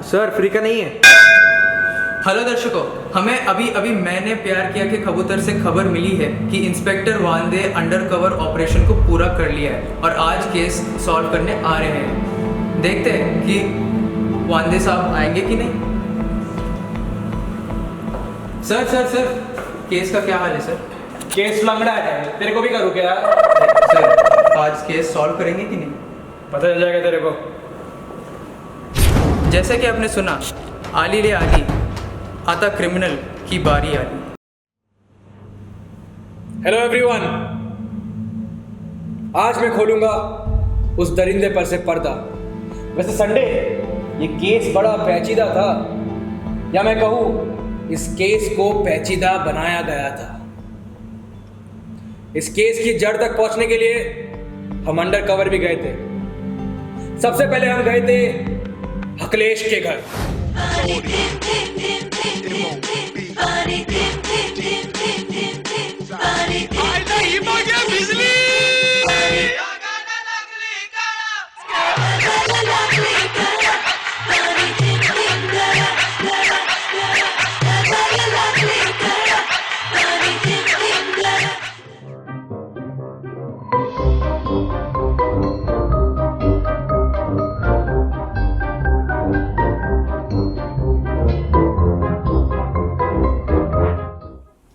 Sir free का नहीं है। हेलो दर्शकों, हमें अभी अभी मैंने प्यार किया के कबूतर से खबर मिली है कि इंस्पेक्टर वांदे अंडरकवर ऑपरेशन को पूरा कर लिया है और आज केस सॉल्व करने आ रहे हैं। देखते हैं कि वांदे साहब आएंगे कि नहीं। सर सर सर, केस का क्या हाल है सर? केस लंगड़ा है, तेरे को भी करूँ क्या? सर आज केस सॉल्व करेंगे कि नहीं? पता चल जाएगा तेरे को। जैसे कि आपने सुना, आली ले आली आता क्रिमिनल की बारी आली। हेलो एवरीवन, आज मैं खोलूंगा उस दरिंदे पर से पर्दा। वैसे संडे ये केस बड़ा पेचीदा था, या मैं कहूं इस केस को पेचीदा बनाया गया था। इस केस की जड़ तक पहुंचने के लिए हम अंडर कवर भी गए थे। सबसे पहले हम गए थे अखिलेश के घर।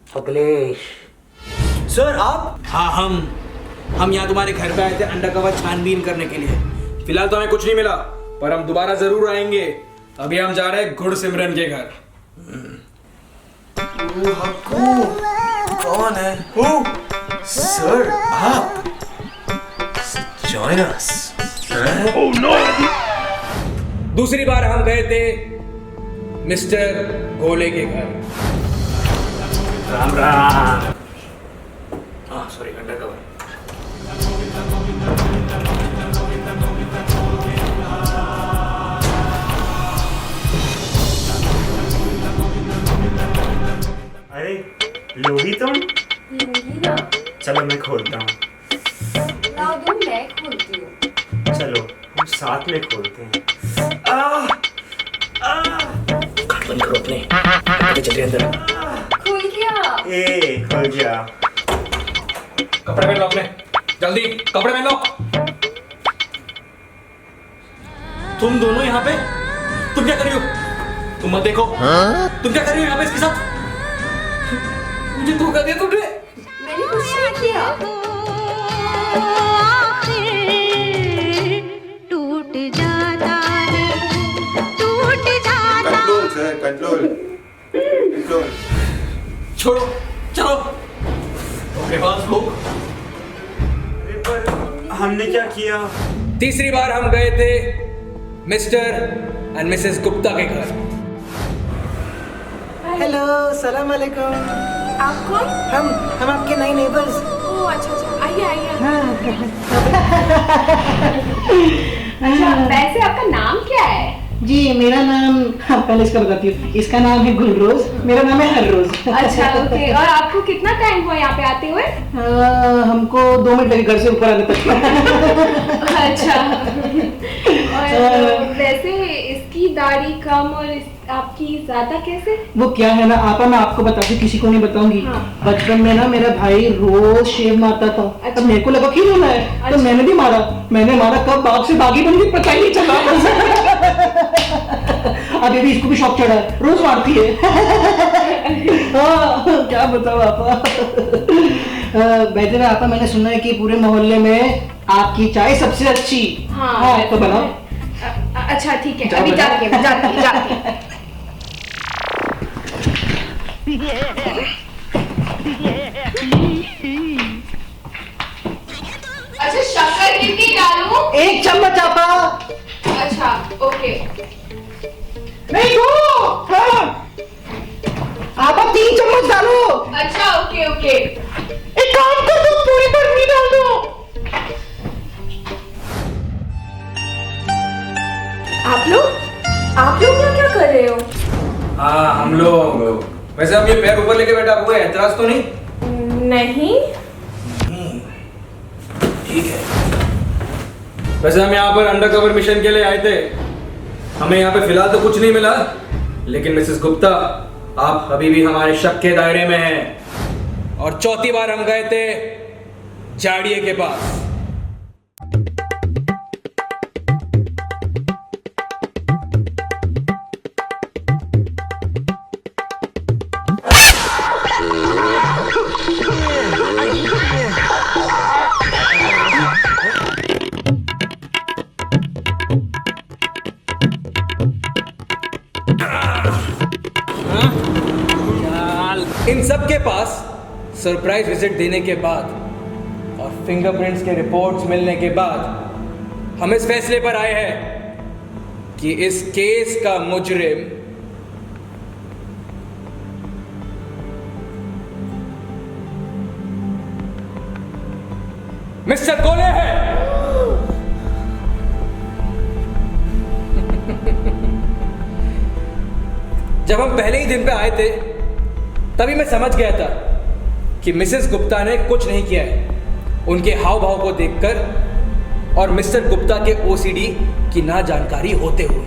अखिलेश सर आप? हाँ, हम यहाँ तुम्हारे घर पे आए थे अंडरकवर छानबीन करने के लिए। फिलहाल तो हमें कुछ नहीं मिला, पर हम दोबारा जरूर आएंगे। अभी हम जा रहे हैं गुरसिमरन के घर। कौन है? सर आप? Join us. Oh no! दूसरी बार हम गए थे मिस्टर गोले के घर। राम राम। हाँ सॉरी, अंडरकवर। अरे लोही तुम? ना चलो मैं खोलता हूँ। लाओ दो, मैं खोलती हूँ। चलो हम साथ में खोलते हैं। खाट बंद करो अपने, चलिए अंदर। खुल गया। ए खोल जा। कपड़े पहन लो अपने, जल्दी कपड़े पहन लो। तुम दोनों यहाँ पे? तुम क्या कर रही हो? तुम मत देखो। तुम क्या कर रही हो यहाँ पे इसके साथ? मुझे धोखा दिया तुमने। मैंने कुछ नहीं किया। टूट जाता है, टूट जाता। Control sir, control. छोड़ो, चलो। ओके बॉस लोग। अरे पर हमने क्या किया? तीसरी बार हम गए थे मिस्टर एंड मिसेस गुप्ता के घर। हेलो, सलाम वालेकुम। आप कौन? हम आपके नए नेबर्स। ओह अच्छा अच्छा, आइए आइए। हाँ। अच्छा, वैसे आपका नाम क्या है? जी मेरा नाम, हाँ पहले इसका बताती हूँ। इसका नाम है गुलरोज, मेरा नाम है हर रोज। अच्छा ओके। और आपको कितना टाइम हुआ यहाँ पे आते हुए? हमको 2 मिनट लगे घर से ऊपर आने तक। अच्छा। और वैसे इसकी दाढ़ी कम और आपकी ज्यादा कैसे? वो क्या है ना आपा, मैं आपको बताती, किसी को नहीं बताऊंगी। हाँ। बचपन में ना मेरा भाई रोज शेव मारता था। अच्छा। अब मेरे को लगा क्यों रोना है, तो अच्छा। मैंने भी मारा। मैंने मारा, कब बाग से बागी बन गई पता ही नहीं चला। अब अभी इसको भी शौक चढ़ा है, रोज मारती है। हाँ, क्या बताओ आपा। वैसे आपा, मैंने सुना है कि पूरे मोहल्ले में आपकी चाय सबसे अच्छी। हाँ, तो बनाओ। अच्छा ठीक है, जाओ अभी बनाओ। जाती हूँ, जाती हूँ। अच्छा शक्कर कितनी डालूं? 1 चम्मच आपा। अच्छा ओके। नहीं दो। हाँ। आपा 3 चम्मच डालो। अच्छा ओके ओके। एक काम कर दो, पूरी बर्फी डाल दो। आप लोग क्या क्या कर रहे हो? हाँ हम लोग, वैसे हम ये पैर ऊपर लेके बैठा हुआ है, एतराज तो नहीं? नहीं। ठीक है। वैसे हम यहाँ पर अंडरकवर मिशन के लिए आए थे। हमें यहाँ पे फिलहाल तो कुछ नहीं मिला, लेकिन मिसेस गुप्ता आप अभी भी हमारे शक के दायरे में हैं। और चौथी बार हम गए थे जाड़िए के पास। इन सब के पास सरप्राइज विजिट देने के बाद और फिंगरप्रिंट्स के रिपोर्ट्स मिलने के बाद हम इस फैसले पर आए हैं कि इस केस का मुजरिम मिस्टर गोले है। जब हम पहले ही दिन पे आए थे तभी मैं समझ गया था कि मिसेस गुप्ता ने कुछ नहीं किया है, उनके हाव भाव को देखकर और मिस्टर गुप्ता के ओसीडी की ना जानकारी होते हुए।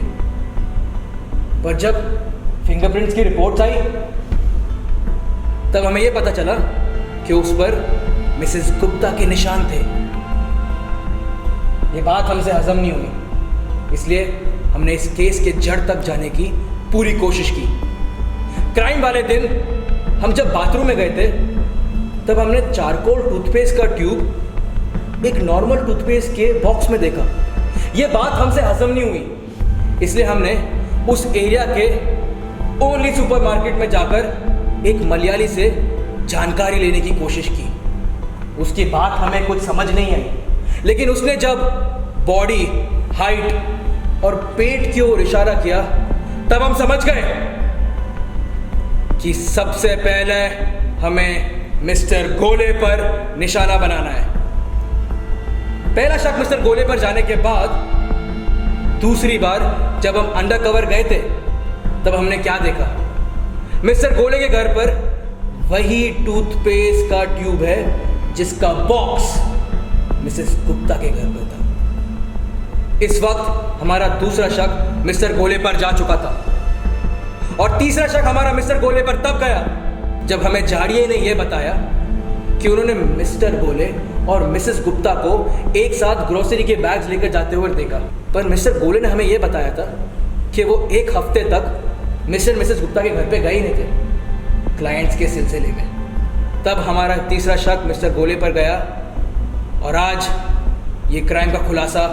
पर जब फिंगरप्रिंट्स की रिपोर्ट्स आई तब हमें यह पता चला कि उस पर मिसेस गुप्ता के निशान थे। ये बात हमसे हजम नहीं हुई, इसलिए हमने इस केस के जड़ तक जाने की पूरी कोशिश की। क्राइम वाले दिन हम जब बाथरूम में गए थे तब हमने चारकोल टूथपेस्ट का ट्यूब एक नॉर्मल टूथपेस्ट के बॉक्स में देखा। यह बात हमसे हजम नहीं हुई, इसलिए हमने उस एरिया के ओनली सुपरमार्केट में जाकर एक मलयाली से जानकारी लेने की कोशिश की। उसकी बात हमें कुछ समझ नहीं आई, लेकिन उसने जब बॉडी, हाइट और पेट की ओर इशारा किया तब हम समझ गए कि सबसे पहले हमें मिस्टर गोले पर निशाना बनाना है। पहला शक मिस्टर गोले पर जाने के बाद दूसरी बार जब हम अंडरकवर गए थे तब हमने क्या देखा? मिस्टर गोले के घर पर वही टूथपेस्ट का ट्यूब है जिसका बॉक्स मिसेस गुप्ता के घर पर था। इस वक्त हमारा दूसरा शक मिस्टर गोले पर जा चुका था और तीसरा शक हमारा मिस्टर गोले पर तब गया जब हमें जाड़िए ने यह बताया कि उन्होंने मिस्टर गोले और मिसेस गुप्ता को एक साथ ग्रोसरी के बैग्स लेकर जाते हुए देखा। पर मिस्टर गोले ने हमें यह बताया था कि वो एक हफ्ते तक मिस्टर मिसेस गुप्ता के घर पे गए ही नहीं थे क्लाइंट्स के सिलसिले में। तब हमारा तीसरा शक मिस्टर गोले पर गया और आज ये क्राइम का खुलासा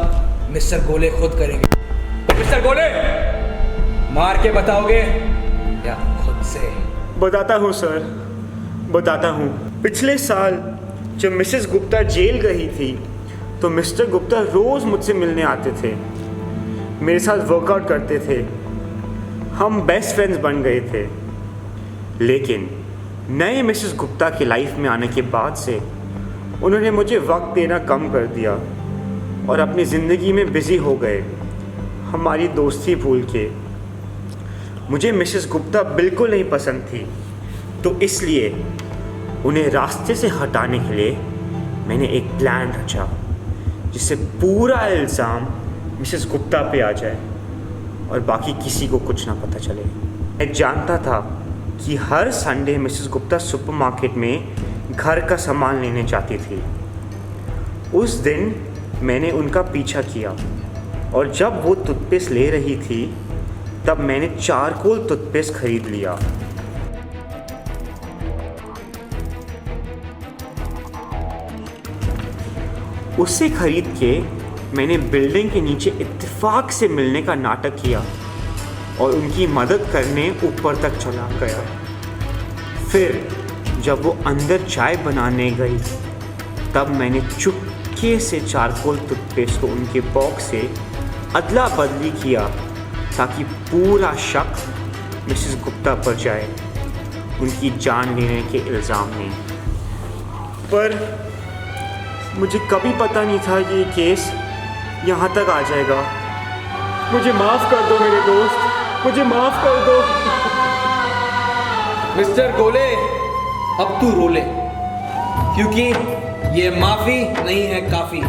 मिस्टर गोले खुद करेंगे। तो मिस्टर गोले, मार के बताओगे या खुद से? बताता हूँ सर, बताता हूँ। पिछले साल जब मिसेस गुप्ता जेल गई थी तो मिस्टर गुप्ता रोज़ मुझसे मिलने आते थे, मेरे साथ वर्कआउट करते थे, हम बेस्ट फ्रेंड्स बन गए थे। लेकिन नए मिसेस गुप्ता की लाइफ में आने के बाद से उन्होंने मुझे वक्त देना कम कर दिया और अपनी ज़िंदगी में बिज़ी हो गए, हमारी दोस्ती भूल के। मुझे मिसेस गुप्ता बिल्कुल नहीं पसंद थी, तो इसलिए उन्हें रास्ते से हटाने के लिए मैंने एक प्लान रचा जिससे पूरा इल्ज़ाम मिसेस गुप्ता पे आ जाए और बाकी किसी को कुछ ना पता चले। मैं जानता था कि हर संडे मिसेस गुप्ता सुपरमार्केट में घर का सामान लेने जाती थी। उस दिन मैंने उनका पीछा किया और जब वो टूथपेस्ट ले रही थी तब मैंने चारकोल टूथपेस्ट खरीद लिया। उसे खरीद के मैंने बिल्डिंग के नीचे इत्तेफाक से मिलने का नाटक किया और उनकी मदद करने ऊपर तक चला गया। फिर जब वो अंदर चाय बनाने गई तब मैंने चुपके से चारकोल टूथपेस्ट को उनके बॉक्स से अदला बदली किया ताकि पूरा शक मिसेस गुप्ता पर जाए उनकी जान लेने के इल्ज़ाम में। पर मुझे कभी पता नहीं था कि ये केस यहाँ तक आ जाएगा। मुझे माफ़ कर दो मेरे दोस्त, मुझे माफ़ कर दो। मिस्टर गोले, अब तू रो ले, क्योंकि ये माफ़ी नहीं है काफ़ी।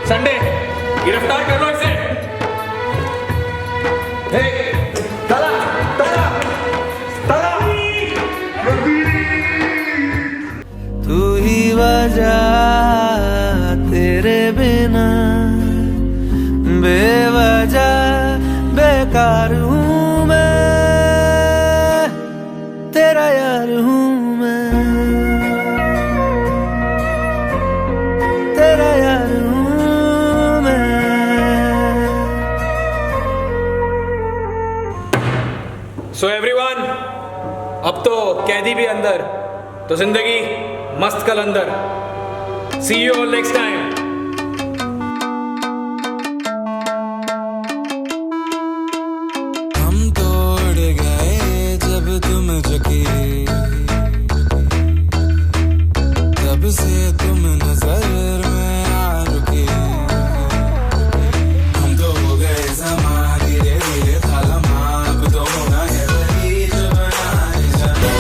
संडे, गिरफ्तार कर लो इसे। ताला ताला ताला तू ही वजह तेरे बिना बेवजह बेकार हूँ मैं तेरा यार हूँ मैं तेरा यार हूँ मैं। सो एवरीवन, अब तो कैदी भी अंदर, तो जिंदगी मस्त कल अंदर। सी यू ऑल नेक्स्ट टाइम। हम तोड़ गए जब तुम झुकी, तब से तुम नजर में आ रुकी। हम तो हो गए समा धीरे धीरे खालमा, अब तो होना है वही जो बनाए जाना।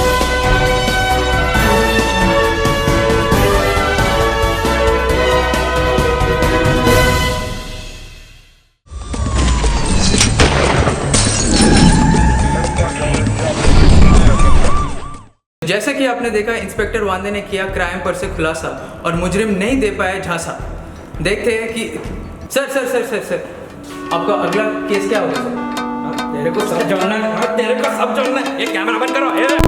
जैसे कि आपने देखा, इंस्पेक्टर वांदे ने किया क्राइम पर से खुलासा और मुजरिम नहीं दे पाए झांसा। देखते हैं कि sir sir sir sir sir आपका अगला केस क्या होगा सर? तेरे को सब जानना है, तेरे को सब जानना है। ये कैमरा बंद करो।